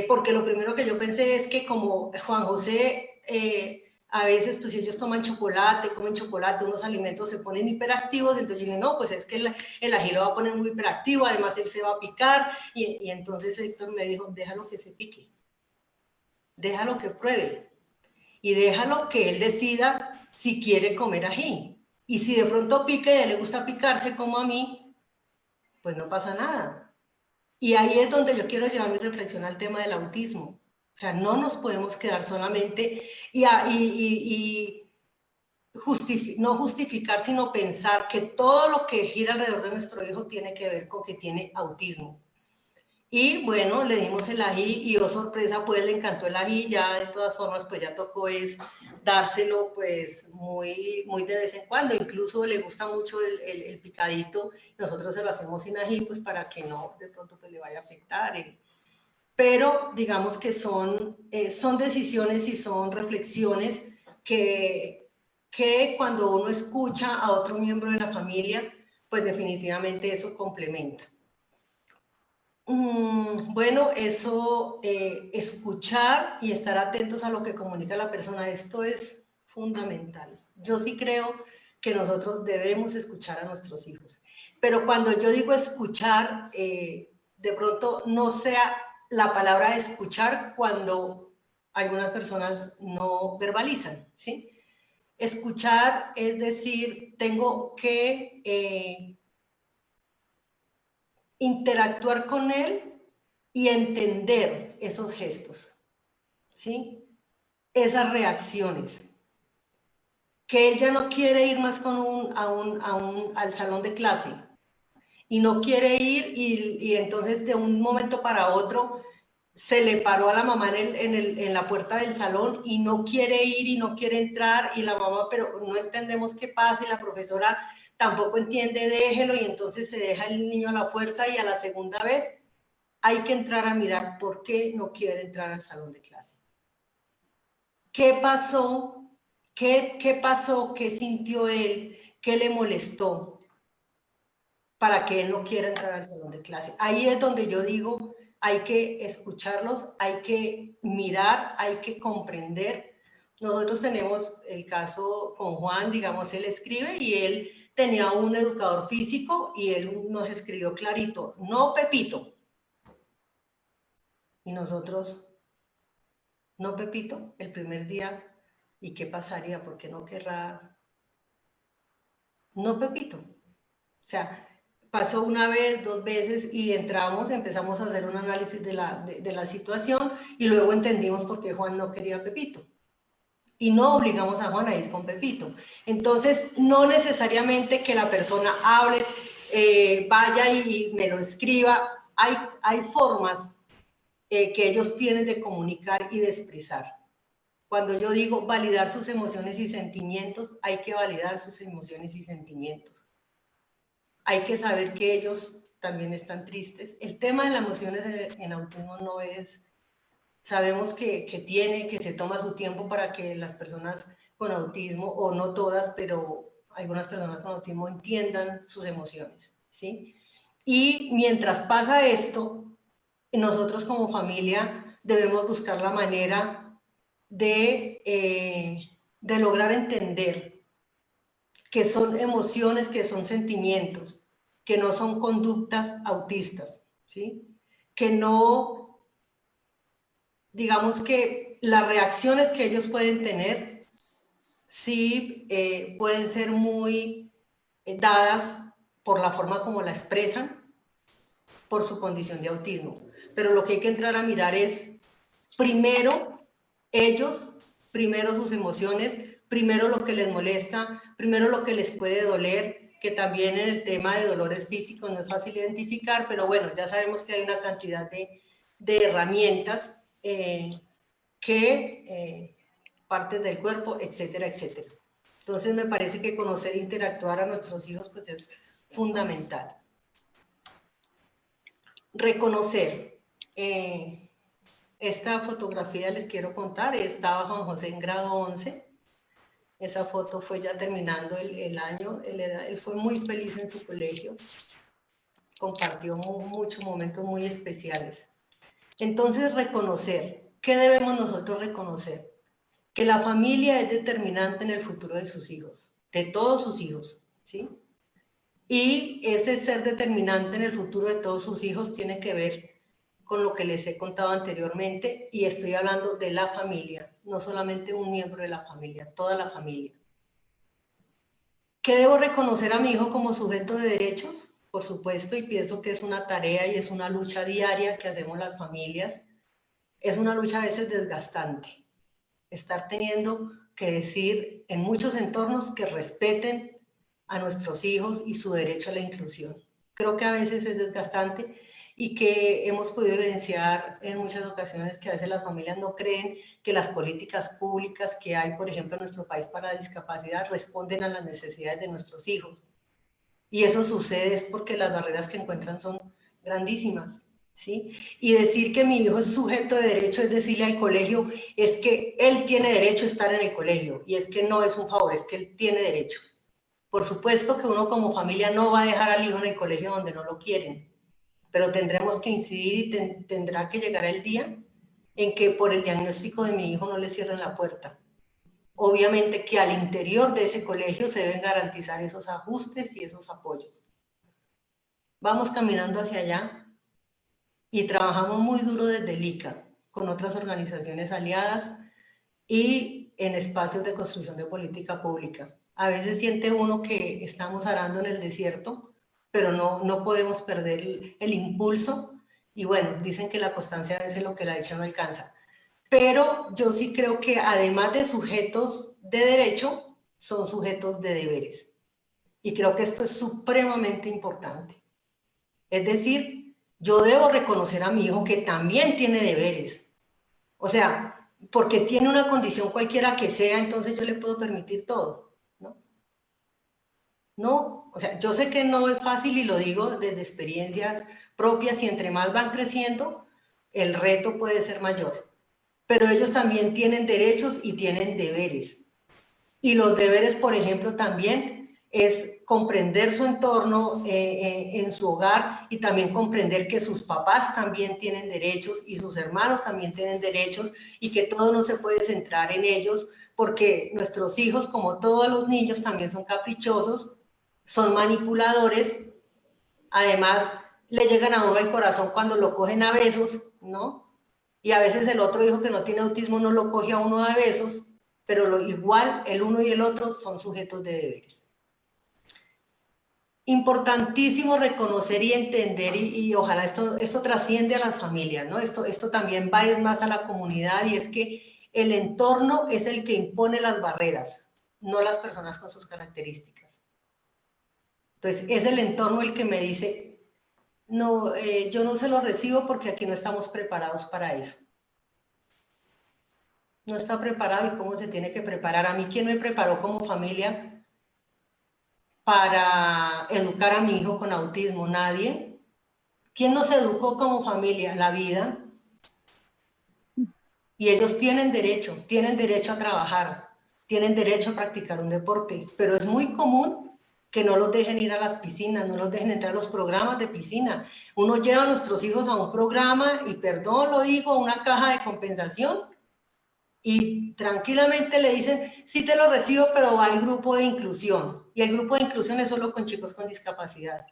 porque lo primero que yo pensé es que como Juan José, a veces, pues si ellos toman chocolate, comen chocolate, unos alimentos se ponen hiperactivos, entonces yo dije, no, pues es que el ají lo va a poner muy hiperactivo, además él se va a picar, y entonces Héctor me dijo, déjalo que se pique, déjalo que pruebe, y déjalo que él decida si quiere comer ají. Y si de pronto pica y a él le gusta picarse como a mí, pues no pasa nada. Y ahí es donde yo quiero llevar mi reflexión al tema del autismo. O sea, no nos podemos quedar solamente no justificar, sino pensar que todo lo que gira alrededor de nuestro hijo tiene que ver con que tiene autismo. Y bueno, le dimos el ají y oh sorpresa, pues le encantó el ají, ya de todas formas pues ya tocó es dárselo pues muy de vez en cuando, incluso le gusta mucho el picadito, nosotros se lo hacemos sin ají pues para que no de pronto pues le vaya a afectar. Pero digamos que son decisiones y son reflexiones que cuando uno escucha a otro miembro de la familia, pues definitivamente eso complementa. Bueno, eso, escuchar y estar atentos a lo que comunica la persona, esto es fundamental. Yo sí creo que nosotros debemos escuchar a nuestros hijos, pero cuando yo digo escuchar, de pronto no sea la palabra escuchar cuando algunas personas no verbalizan, ¿sí? Escuchar es decir, tengo que interactuar con él y entender esos gestos, ¿sí? Esas reacciones. Que él ya no quiere ir más al salón de clase y no quiere ir y entonces de un momento para otro se le paró a la mamá en la puerta del salón y no quiere ir y no quiere entrar y la mamá, pero no entendemos qué pasa y la profesora tampoco entiende, déjelo, y entonces se deja el niño a la fuerza y a la segunda vez hay que entrar a mirar por qué no quiere entrar al salón de clase. ¿Qué pasó? ¿Qué pasó? ¿Qué sintió él? ¿Qué le molestó para que él no quiera entrar al salón de clase? Ahí es donde yo digo, hay que escucharlos, hay que mirar, hay que comprender. Nosotros tenemos el caso con Juan, digamos, él escribe y él tenía un educador físico y él nos escribió clarito, no Pepito. Y nosotros, no Pepito, el primer día, ¿y qué pasaría? ¿Por qué no querrá? No Pepito. O sea, pasó una vez, dos veces y empezamos a hacer un análisis de la situación y luego entendimos por qué Juan no quería a Pepito. Y no obligamos a Juan a ir con Pepito. Entonces, no necesariamente que la persona hable, vaya y me lo escriba. Hay formas que ellos tienen de comunicar y de expresar. Cuando yo digo validar sus emociones y sentimientos, hay que validar sus emociones y sentimientos. Hay que saber que ellos también están tristes. El tema de las emociones en autismo no es, sabemos que se toma su tiempo para que las personas con autismo, o no todas, pero algunas personas con autismo entiendan sus emociones, ¿sí? Y mientras pasa esto, nosotros como familia debemos buscar la manera de lograr entender que son emociones, que son sentimientos, que no son conductas autistas, ¿sí? Que no, digamos que las reacciones que ellos pueden tener, sí pueden ser muy dadas por la forma como la expresan, por su condición de autismo. Pero lo que hay que entrar a mirar es, primero, ellos, primero sus emociones, primero lo que les molesta, primero lo que les puede doler, que también en el tema de dolores físicos no es fácil identificar, pero bueno, ya sabemos que hay una cantidad de herramientas partes del cuerpo, etcétera, etcétera. Entonces me parece que conocer e interactuar a nuestros hijos pues es fundamental. Reconocer. Esta fotografía les quiero contar, estaba Juan José en grado 11, esa foto fue ya terminando el año, él fue muy feliz en su colegio, compartió muchos momentos muy especiales. Entonces reconocer, ¿qué debemos nosotros reconocer? Que la familia es determinante en el futuro de sus hijos, de todos sus hijos, ¿sí? Y ese ser determinante en el futuro de todos sus hijos tiene que ver con lo que les he contado anteriormente, y estoy hablando de la familia, no solamente un miembro de la familia, toda la familia. ¿Qué debo reconocer a mi hijo como sujeto de derechos? Por supuesto, y pienso que es una tarea y es una lucha diaria que hacemos las familias. Es una lucha a veces desgastante, estar teniendo que decir en muchos entornos que respeten a nuestros hijos y su derecho a la inclusión. Creo que a veces es desgastante y que hemos podido evidenciar en muchas ocasiones que a veces las familias no creen que las políticas públicas que hay, por ejemplo, en nuestro país para la discapacidad responden a las necesidades de nuestros hijos. Y eso sucede es porque las barreras que encuentran son grandísimas, ¿sí? Y decir que mi hijo es sujeto de derecho es decirle al colegio, es que él tiene derecho a estar en el colegio, y es que no es un favor, es que él tiene derecho. Por supuesto que uno como familia no va a dejar al hijo en el colegio donde no lo quieren, pero tendremos que incidir y tendrá que llegar el día en que por el diagnóstico de mi hijo no le cierren la puerta. Obviamente que al interior de ese colegio se deben garantizar esos ajustes y esos apoyos. Vamos caminando hacia allá y trabajamos muy duro desde el ICA, con otras organizaciones aliadas y en espacios de construcción de política pública. A veces siente uno que estamos arando en el desierto, pero no podemos perder el impulso, y bueno, dicen que la constancia vence lo que la dicha no alcanza. Pero yo sí creo que además de sujetos de derecho, son sujetos de deberes. Y creo que esto es supremamente importante. Es decir, yo debo reconocer a mi hijo que también tiene deberes. O sea, porque tiene una condición cualquiera que sea, entonces yo le puedo permitir todo, ¿no? No, o sea, yo sé que no es fácil y lo digo desde experiencias propias, y entre más van creciendo, el reto puede ser mayor. Pero ellos también tienen derechos y tienen deberes. Y los deberes, por ejemplo, también es comprender su entorno en su hogar, y también comprender que sus papás también tienen derechos y sus hermanos también tienen derechos, y que todo no se puede centrar en ellos, porque nuestros hijos, como todos los niños, también son caprichosos, son manipuladores, además le llegan a uno al corazón cuando lo cogen a besos, ¿no? Y a veces el otro hijo que no tiene autismo no lo coge a uno a besos, pero igual el uno y el otro son sujetos de deberes. Importantísimo reconocer y entender, y ojalá esto trasciende a las familias, ¿no? Esto también va más a la comunidad, y es que el entorno es el que impone las barreras, no las personas con sus características. Entonces, es el entorno el que me dice, no, yo no se lo recibo porque aquí no estamos preparados para eso. No está preparado, y cómo se tiene que preparar. A mí, ¿quién me preparó como familia para educar a mi hijo con autismo? Nadie. ¿Quién nos educó como familia? La vida. Y ellos tienen derecho a trabajar, tienen derecho a practicar un deporte, pero es muy común que no los dejen ir a las piscinas, no los dejen entrar a los programas de piscina. Uno lleva a nuestros hijos a un programa, y perdón lo digo, una caja de compensación, y tranquilamente le dicen, sí te lo recibo, pero va al grupo de inclusión. Y el grupo de inclusión es solo con chicos con discapacidad.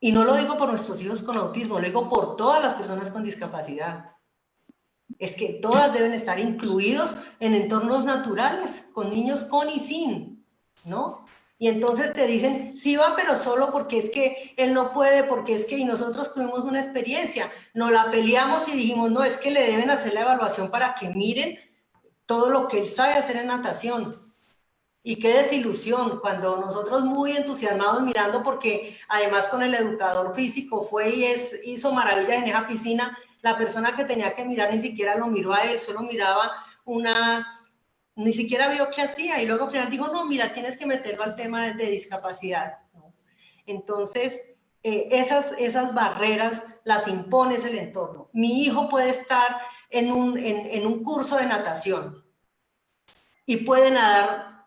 Y no lo digo por nuestros hijos con autismo, lo digo por todas las personas con discapacidad. Es que todas deben estar incluidos en entornos naturales, con niños con y sin, ¿no? Y entonces te dicen, sí va, pero solo porque es que él no puede, porque es que, y nosotros tuvimos una experiencia, nos la peleamos y dijimos, no, es que le deben hacer la evaluación para que miren todo lo que él sabe hacer en natación. Y qué desilusión, cuando nosotros muy entusiasmados mirando, porque además con el educador físico fue y hizo maravillas en esa piscina, la persona que tenía que mirar ni siquiera lo miró a él, solo miraba ni siquiera vio qué hacía, y luego al final dijo, no, mira, tienes que meterlo al tema de discapacidad, ¿no? Entonces, esas barreras las impones el entorno. Mi hijo puede estar en un curso de natación y puede nadar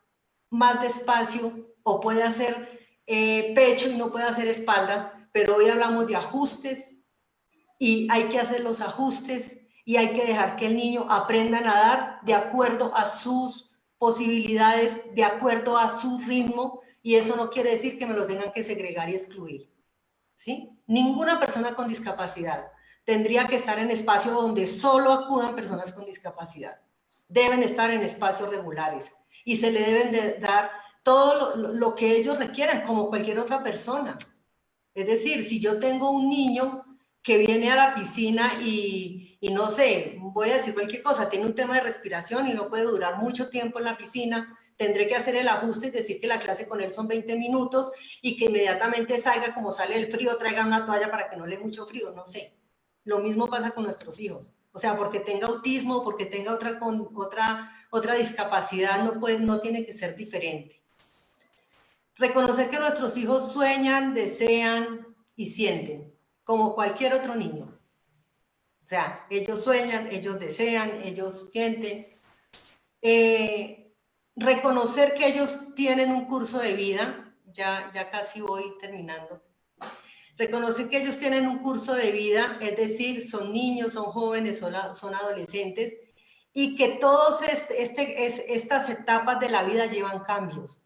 más despacio, o puede hacer pecho y no puede hacer espalda, pero hoy hablamos de ajustes, y hay que hacer los ajustes, y hay que dejar que el niño aprenda a nadar de acuerdo a sus posibilidades, de acuerdo a su ritmo, y eso no quiere decir que me lo tengan que segregar y excluir, ¿sí? Ninguna persona con discapacidad tendría que estar en espacios donde solo acudan personas con discapacidad. Deben estar en espacios regulares y se le deben de dar todo lo que ellos requieran, como cualquier otra persona. Es decir, si yo tengo un niño que viene a la piscina y no sé, voy a decir cualquier cosa, tiene un tema de respiración y no puede durar mucho tiempo en la piscina, tendré que hacer el ajuste y decir que la clase con él son 20 minutos y que inmediatamente salga, como sale el frío, traiga una toalla para que no le dé mucho frío, no sé. Lo mismo pasa con nuestros hijos. O sea, porque tenga autismo, porque tenga otra discapacidad, no tiene que ser diferente. Reconocer que nuestros hijos sueñan, desean y sienten, como cualquier otro niño. O sea, ellos sueñan, ellos desean, ellos sienten. Reconocer que ellos tienen un curso de vida, ya casi voy terminando. Reconocer que ellos tienen un curso de vida, es decir, son niños, son jóvenes, son adolescentes, y que todas estas etapas de la vida llevan cambios,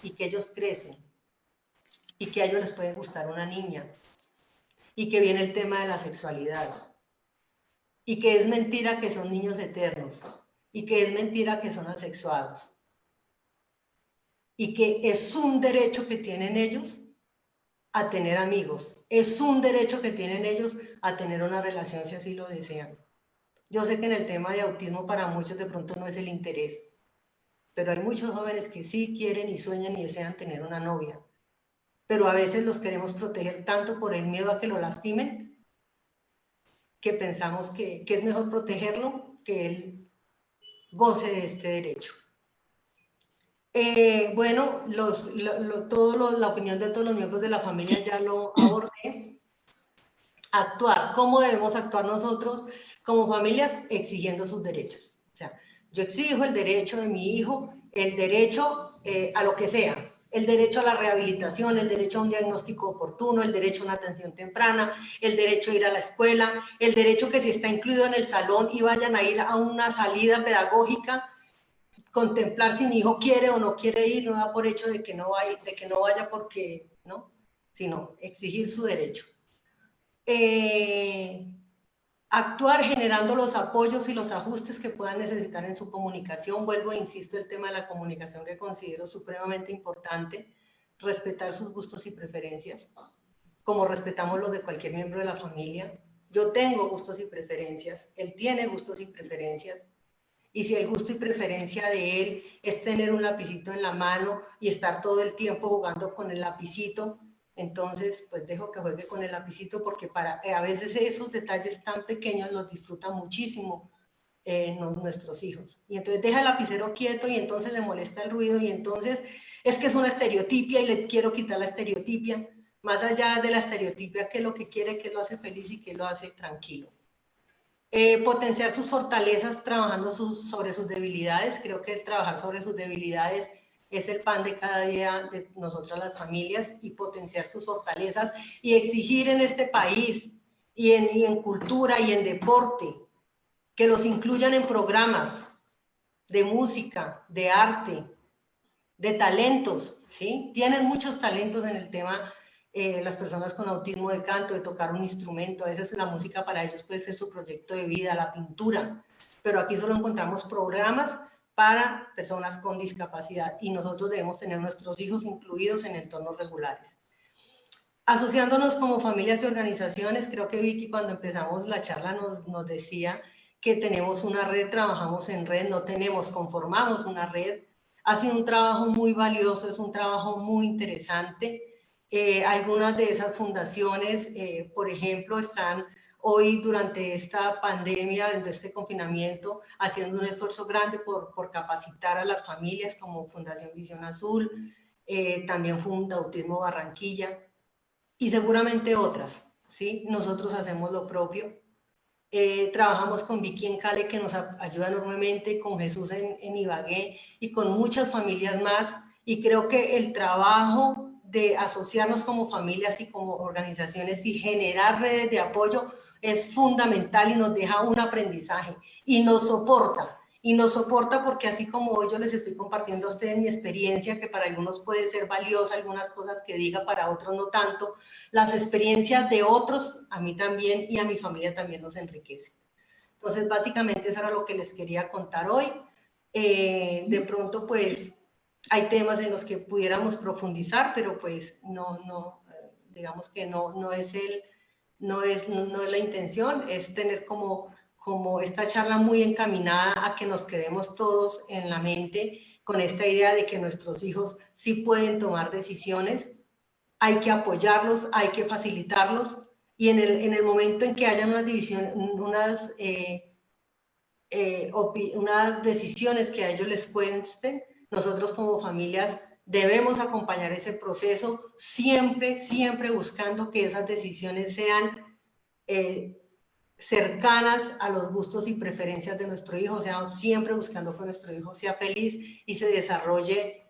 y que ellos crecen, y que a ellos les puede gustar una niña, y que viene el tema de la sexualidad, y que es mentira que son niños eternos, y que es mentira que son asexuados, y que es un derecho que tienen ellos a tener amigos, es un derecho que tienen ellos a tener una relación si así lo desean. Yo sé que en el tema de autismo para muchos de pronto no es el interés, pero hay muchos jóvenes que sí quieren y sueñan y desean tener una novia, pero a veces los queremos proteger tanto por el miedo a que lo lastimen, que pensamos que es mejor protegerlo que él goce de este derecho. Bueno, la opinión de todos los miembros de la familia ya lo abordé. Actuar, ¿cómo debemos actuar nosotros como familias? Exigiendo sus derechos. O sea, yo exijo el derecho de mi hijo, el derecho a lo que sea, el derecho a la rehabilitación, el derecho a un diagnóstico oportuno, el derecho a una atención temprana, el derecho a ir a la escuela, el derecho que si está incluido en el salón y vayan a ir a una salida pedagógica, contemplar si mi hijo quiere o no quiere ir, no da por hecho de que no vaya porque, ¿no? Sino exigir su derecho. Actuar generando los apoyos y los ajustes que puedan necesitar en su comunicación. Vuelvo e insisto, el tema de la comunicación que considero supremamente importante. Respetar sus gustos y preferencias, como respetamos los de cualquier miembro de la familia. Yo tengo gustos y preferencias, él tiene gustos y preferencias, y si el gusto y preferencia de él es tener un lapicito en la mano y estar todo el tiempo jugando con el lapicito, entonces pues dejo que juegue con el lapicito, porque a veces esos detalles tan pequeños los disfrutan muchísimo nuestros hijos. Y entonces deja el lapicero quieto y entonces le molesta el ruido, y entonces es que es una estereotipia y le quiero quitar la estereotipia. más allá de la estereotipia, qué es lo que quiere, qué lo hace feliz y qué lo hace tranquilo. Potenciar sus fortalezas trabajando sobre sus debilidades. Creo que el trabajar sobre sus debilidades es el pan de cada día de nosotras las familias, y potenciar sus fortalezas y exigir en este país y en cultura y en deporte que los incluyan en programas de música, de arte, de talentos, ¿sí? Tienen muchos talentos en el tema, las personas con autismo, de canto, de tocar un instrumento. A veces la música para ellos puede ser su proyecto de vida, la pintura, pero aquí solo encontramos programas para personas con discapacidad, y nosotros debemos tener nuestros hijos incluidos en entornos regulares. Asociándonos como familias y organizaciones, creo que Vicky cuando empezamos la charla nos decía que tenemos una red, trabajamos en red, no tenemos, conformamos una red. Ha sido un trabajo muy valioso, es un trabajo muy interesante. Algunas de esas fundaciones, por ejemplo, están hoy durante esta pandemia, durante este confinamiento, haciendo un esfuerzo grande por capacitar a las familias, como Fundación Visión Azul, también Funda Autismo Barranquilla, y seguramente otras, ¿sí? Nosotros hacemos lo propio. Trabajamos con Vicky en Cali, que nos ayuda enormemente, con Jesús en Ibagué y con muchas familias más, y creo que el trabajo de asociarnos como familias y como organizaciones y generar redes de apoyo es fundamental, y nos deja un aprendizaje y nos soporta porque así como hoy yo les estoy compartiendo a ustedes mi experiencia, que para algunos puede ser valiosa, algunas cosas que diga, para otros no tanto, las experiencias de otros a mí también y a mi familia también nos enriquecen. Entonces, básicamente eso era lo que les quería contar hoy. De pronto, pues, hay temas en los que pudiéramos profundizar, pero pues digamos que no es la intención, es tener como esta charla muy encaminada a que nos quedemos todos en la mente con esta idea de que nuestros hijos sí pueden tomar decisiones. Hay que apoyarlos, hay que facilitarlos, y en el momento en que haya una división, unas decisiones que a ellos les cuesten, nosotros como familias debemos acompañar ese proceso, siempre, siempre buscando que esas decisiones sean cercanas a los gustos y preferencias de nuestro hijo, o sea, siempre buscando que nuestro hijo sea feliz y se desarrolle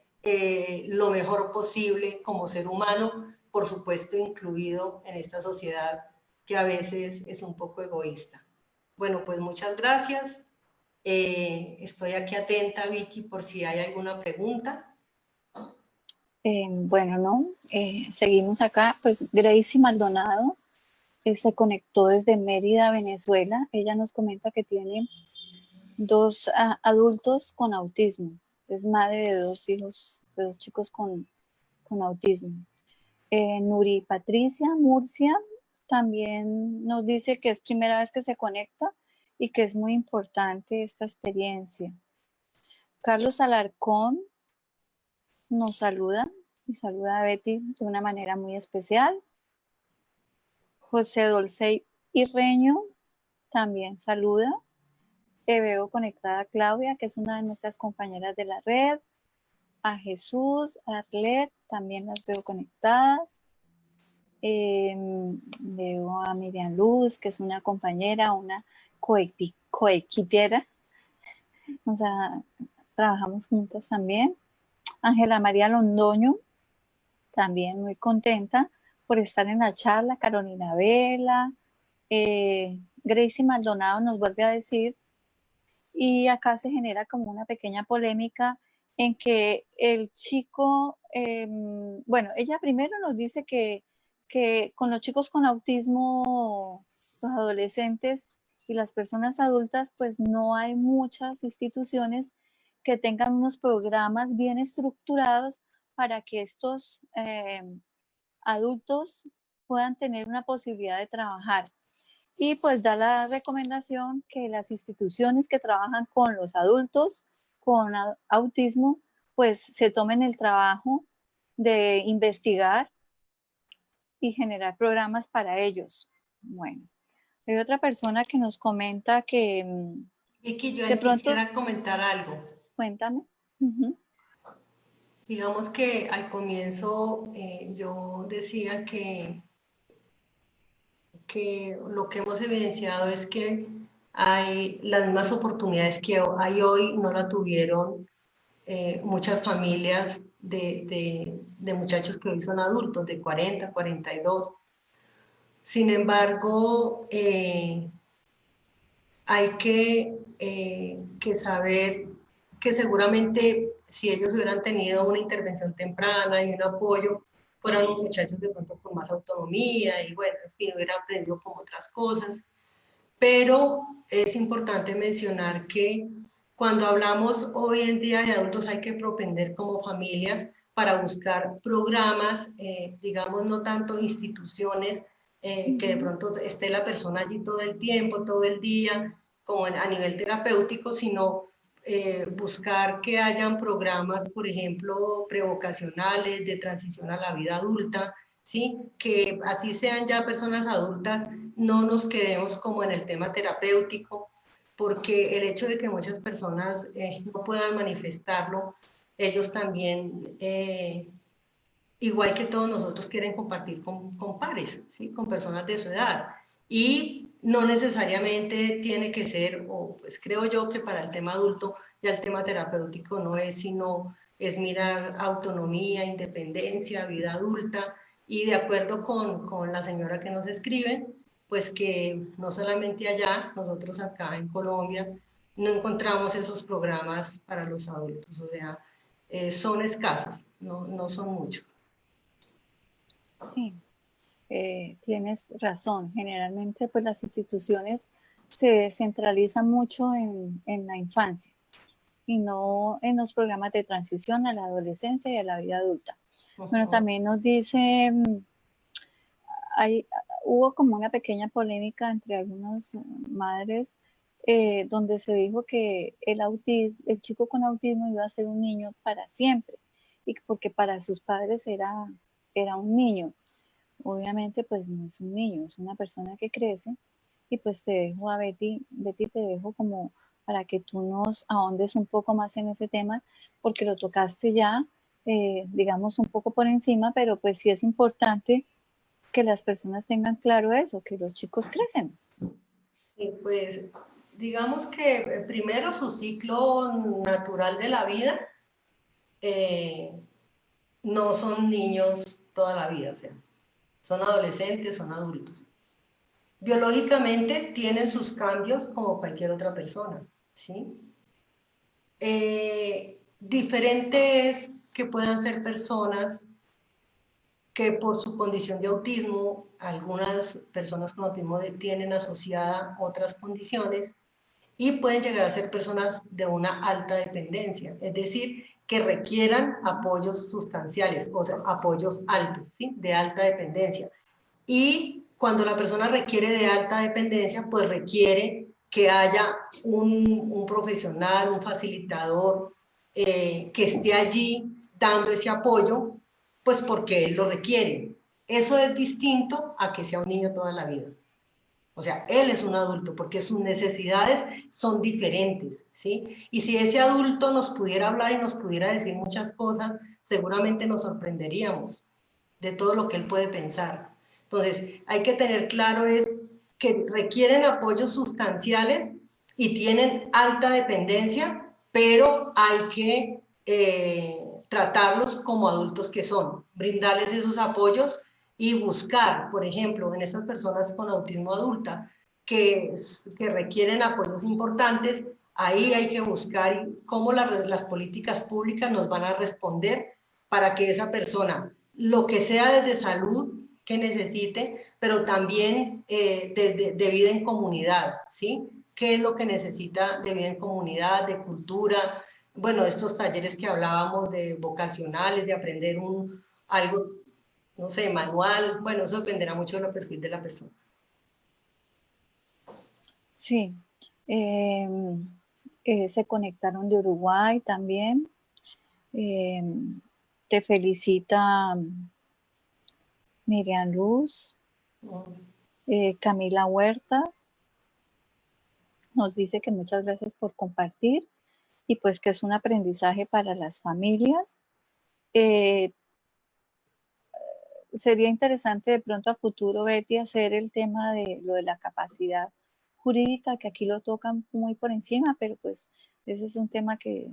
lo mejor posible como ser humano, por supuesto incluido en esta sociedad que a veces es un poco egoísta. Bueno, pues muchas gracias. Estoy aquí atenta, Vicky, por si hay alguna pregunta. Bueno, no, seguimos acá. Pues Gracie Maldonado se conectó desde Mérida, Venezuela. Ella nos comenta que tiene dos adultos con autismo. Es madre de dos hijos, de dos chicos con autismo. Nuri Patricia Murcia también nos dice que es primera vez que se conecta y que es muy importante esta experiencia. Carlos Alarcón nos saluda y saluda a Betty de una manera muy especial. José Dolce Irreño también saluda. Veo conectada a Claudia, que es una de nuestras compañeras de la red. A Jesús, a Arlet, también las veo conectadas. Veo a Miriam Luz, que es una compañera, una coequipera. O sea, trabajamos juntas también. Ángela María Londoño, también muy contenta por estar en la charla. Carolina Vela, Gracie Maldonado nos vuelve a decir, y acá se genera como una pequeña polémica en que el chico, bueno, ella primero nos dice que con los chicos con autismo, los adolescentes y las personas adultas, pues no hay muchas instituciones que tengan unos programas bien estructurados para que estos adultos puedan tener una posibilidad de trabajar. Y pues da la recomendación que las instituciones que trabajan con los adultos con autismo, pues se tomen el trabajo de investigar y generar programas para ellos. Bueno, hay otra persona que nos comenta que Vicky, yo de pronto, quisiera comentar algo. cuéntame. Uh-huh. Digamos que al comienzo yo decía que lo que hemos evidenciado es que hay las mismas oportunidades que hay hoy, no la tuvieron muchas familias de muchachos que hoy son adultos, de 40, 42. Sin embargo, hay que saber que seguramente si ellos hubieran tenido una intervención temprana y un apoyo, fueran los muchachos de pronto con más autonomía y bueno, en fin, hubieran aprendido como otras cosas. Pero es importante mencionar que cuando hablamos hoy en día de adultos hay que propender como familias para buscar programas, digamos, no tanto instituciones, que de pronto esté la persona allí todo el tiempo, todo el día, como a nivel terapéutico, sino buscar que hayan programas, por ejemplo, prevocacionales de transición a la vida adulta, ¿sí? Que así sean ya personas adultas, no nos quedemos como en el tema terapéutico, porque el hecho de que muchas personas no puedan manifestarlo, ellos también, igual que todos nosotros, quieren compartir con pares, ¿sí? Con personas de su edad. Y no necesariamente tiene que ser, o pues creo yo que para el tema adulto ya el tema terapéutico no es, sino es mirar autonomía, independencia, vida adulta, y de acuerdo con la señora que nos escribe, pues que no solamente allá, nosotros acá en Colombia, no encontramos esos programas para los adultos, o sea, son escasos, no son muchos. Sí, tienes razón. Generalmente, pues las instituciones se centralizan mucho en la infancia y no en los programas de transición a la adolescencia y a la vida adulta. Bueno, también nos dice, hay, hubo como una pequeña polémica entre algunas madres donde se dijo que el chico con autismo iba a ser un niño para siempre y porque para sus padres era un niño. Obviamente pues no es un niño, es una persona que crece y pues te dejo a Betty te dejo como para que tú nos ahondes un poco más en ese tema porque lo tocaste ya, digamos un poco por encima, pero pues sí es importante que las personas tengan claro eso, que los chicos crecen. Sí, pues digamos que primero su ciclo natural de la vida eh, no son niños toda la vida, o sea, son adolescentes, son adultos. Biológicamente tienen sus cambios como cualquier otra persona, ¿sí? Diferente es que puedan ser personas que por su condición de autismo, algunas personas con autismo tienen asociada otras condiciones y pueden llegar a ser personas de una alta dependencia, es decir, que requieran apoyos sustanciales, o sea, apoyos altos, ¿sí? De alta dependencia. Y cuando la persona requiere de alta dependencia, pues requiere que haya un profesional, un facilitador que esté allí dando ese apoyo, pues porque él lo requiere. Eso es distinto a que sea un niño toda la vida. O sea, él es un adulto porque sus necesidades son diferentes, ¿sí? Y si ese adulto nos pudiera hablar y nos pudiera decir muchas cosas, seguramente nos sorprenderíamos de todo lo que él puede pensar. Entonces, hay que tener claro es que requieren apoyos sustanciales y tienen alta dependencia, pero hay que tratarlos como adultos que son, brindarles esos apoyos y buscar, por ejemplo, en estas personas con autismo adulta que requieren apoyos importantes, ahí hay que buscar cómo las políticas públicas nos van a responder para que esa persona, lo que sea desde salud que necesite, pero también de vida en comunidad, ¿sí? ¿Qué es lo que necesita de vida en comunidad, de cultura? Bueno, estos talleres que hablábamos de vocacionales, de aprender algo, no sé, manual, bueno, eso dependerá mucho del perfil de la persona. Sí. Eh, Se conectaron de Uruguay también. Eh, Te felicita Miriam Luz. Camila Huerta nos dice que muchas gracias por compartir y pues que es un aprendizaje para las familias. Sería interesante de pronto a futuro, Betty, hacer el tema de lo de la capacidad jurídica, que aquí lo tocan muy por encima, pero pues ese es un tema que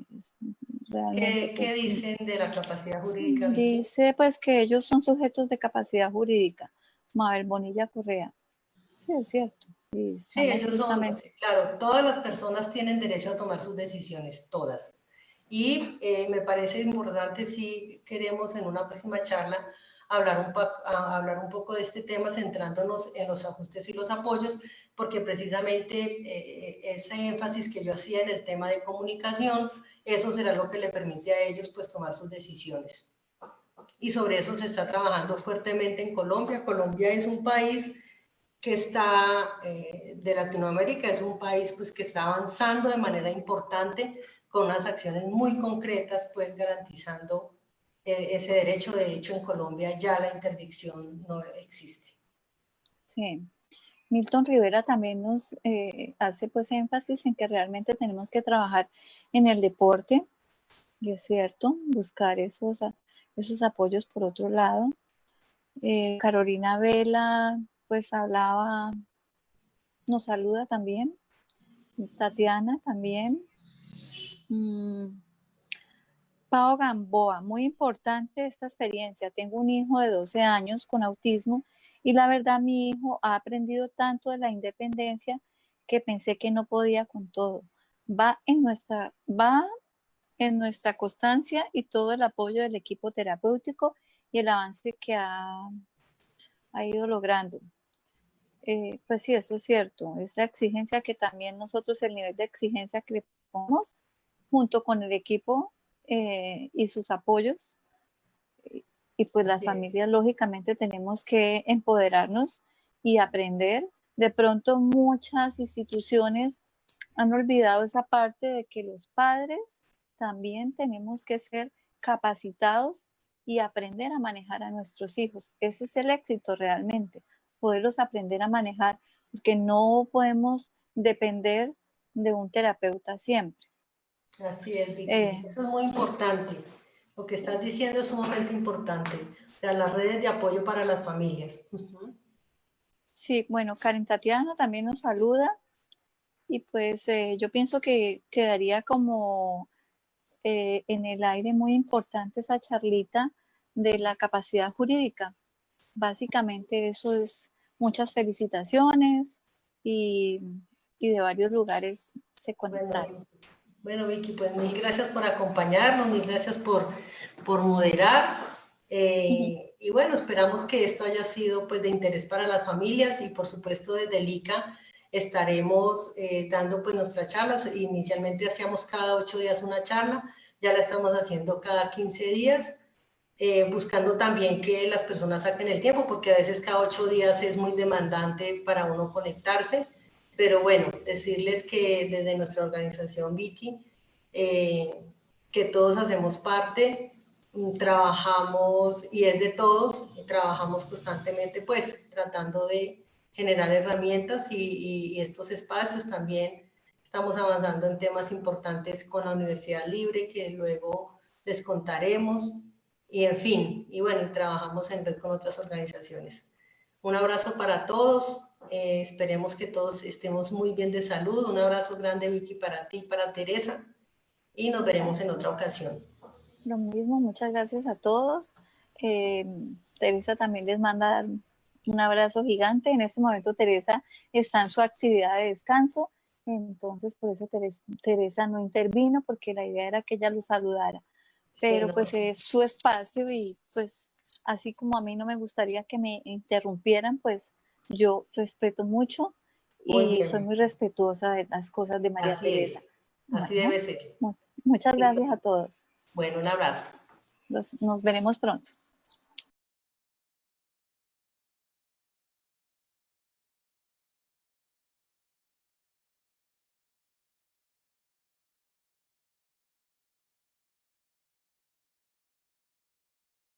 realmente ¿Qué pues dicen de la capacidad jurídica, Vicky? dice pues que ellos son sujetos de capacidad jurídica. Mabel Bonilla Correa. Sí, es cierto. Y Sí, estamos ellos son, justamente. sí, claro, todas las personas tienen derecho a tomar sus decisiones, todas. Y me parece importante, si queremos en una próxima charla hablar un poco de este tema, centrándonos en los ajustes y los apoyos, porque precisamente ese énfasis que yo hacía en el tema de comunicación, eso será lo que le permite a ellos pues tomar sus decisiones. Y sobre eso se está trabajando fuertemente en Colombia. Colombia es un país que está de Latinoamérica, es un país pues que está avanzando de manera importante con unas acciones muy concretas pues garantizando ese derecho. De hecho, en Colombia ya la interdicción no existe. Sí. Milton Rivera también nos hace pues énfasis en que realmente tenemos que trabajar en el deporte, y es cierto, buscar esos apoyos por otro lado. Carolina Vela pues hablaba, nos saluda también, Tatiana también. Pao Gamboa, muy importante esta experiencia. Tengo un hijo de 12 años con autismo y la verdad mi hijo ha aprendido tanto de la independencia que pensé que no podía con todo. Va en nuestra constancia y todo el apoyo del equipo terapéutico y el avance que ha ido logrando. Pues sí, eso es cierto. Es la exigencia que también nosotros, el nivel de exigencia que le ponemos junto con el equipo y sus apoyos. Y pues las Así es. familias lógicamente tenemos que empoderarnos y aprender. De pronto muchas instituciones han olvidado esa parte de que los padres también tenemos que ser capacitados y aprender a manejar a nuestros hijos. Ese es el éxito realmente, poderlos aprender a manejar, porque no podemos depender de un terapeuta siempre. Así es, Vicky. Eso es muy Sí, importante. Lo que estás diciendo es sumamente importante. O sea, las redes de apoyo para las familias. sí, bueno, Karen Tatiana también nos saluda. Y pues yo pienso que quedaría como en el aire muy importante esa charlita de la capacidad jurídica. Básicamente eso es muchas felicitaciones y, y de varios lugares se Bueno, conectaron. bueno, Vicky, pues mil gracias por acompañarnos, mil gracias por moderar. Y bueno, esperamos que esto haya sido pues de interés para las familias y por supuesto desde el ICA estaremos dando pues nuestras charlas. Inicialmente hacíamos cada 8 días una charla, ya la estamos haciendo cada 15 días. Buscando también que las personas saquen el tiempo, porque a veces cada 8 días es muy demandante para uno conectarse. Pero bueno, decirles que desde nuestra organización Vicky, que todos hacemos parte, trabajamos y es de todos, y trabajamos constantemente pues tratando de generar herramientas y estos espacios también. Estamos avanzando en temas importantes con la Universidad Libre que luego les contaremos. Y en fin, y bueno, trabajamos en red con otras organizaciones. Un abrazo para todos, esperemos que todos estemos muy bien de salud. Un abrazo grande, Vicky, para ti, para Teresa, y nos veremos en otra ocasión. Lo mismo, muchas gracias a todos. Eh, Teresa también les manda un abrazo gigante. En este momento Teresa está en su actividad de descanso, entonces por eso Teresa no intervino porque la idea era que ella lo saludara. Sí, Pero no, pues es su espacio y pues así como a mí no me gustaría que me interrumpieran, pues yo respeto mucho muy y soy bien, muy respetuosa de las cosas de María así Teresa. es, así Bueno, debe ser. muchas Listo. gracias a todos. Bueno, un abrazo. Nos veremos pronto.